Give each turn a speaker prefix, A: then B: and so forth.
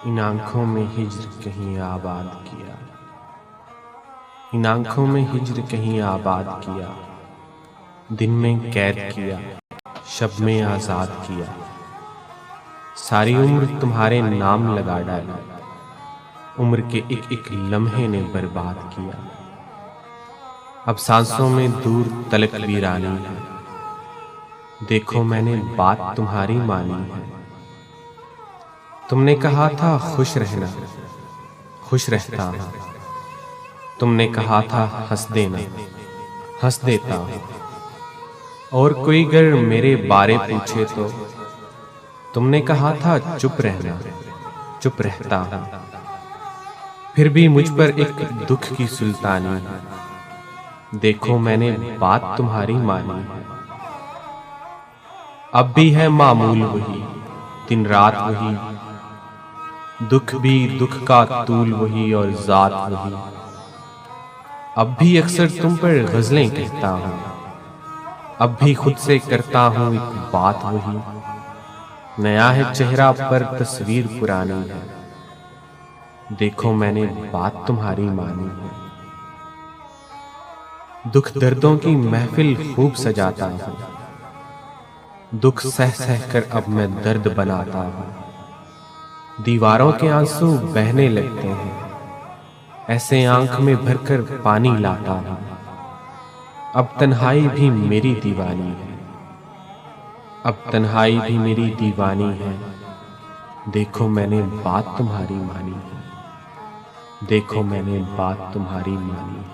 A: इन आंखों में हिज्र कहीं आबाद किया, इन आंखों में हिज्र कहीं आबाद किया। दिन में कैद किया, शब में आजाद किया। सारी उम्र तुम्हारे नाम लगा डाला, उम्र के एक एक लम्हे ने बर्बाद किया। अब सांसों में दूर तलक वीरानी है, देखो मैंने बात तुम्हारी मानी है। तुमने कहा था खुश रहना, खुश रहता हूं। तुमने कहा था हंस देना, हंस देता हूं। और कोई अगर मेरे बारे पूछे तो तुमने कहा था चुप रहना, चुप रहता हूं। फिर भी मुझ पर एक दुख की सुल्तानी है, देखो मैंने बात तुम्हारी मानी है। अब भी है मामूल वही, दिन रात वही, दुख भी दुख का तूल वही और जात वही। अब भी अक्सर तुम पर गजलें कहता हूं, अब भी खुद से करता हूं एक बात वही। नया है चेहरा पर तस्वीर पुरानी है, देखो मैंने बात तुम्हारी मानी है। दुख दर्दों की महफिल खूब सजाता हूं, दुख सह सह कर अब मैं दर्द बनाता हूं। दीवारों के आंसू बहने लगते हैं, ऐसे आंख में भरकर पानी लाता हूं। अब तन्हाई भी मेरी दीवानी है, अब तन्हाई भी मेरी दीवानी है। देखो मैंने बात तुम्हारी मानी है, देखो मैंने बात तुम्हारी मानी है।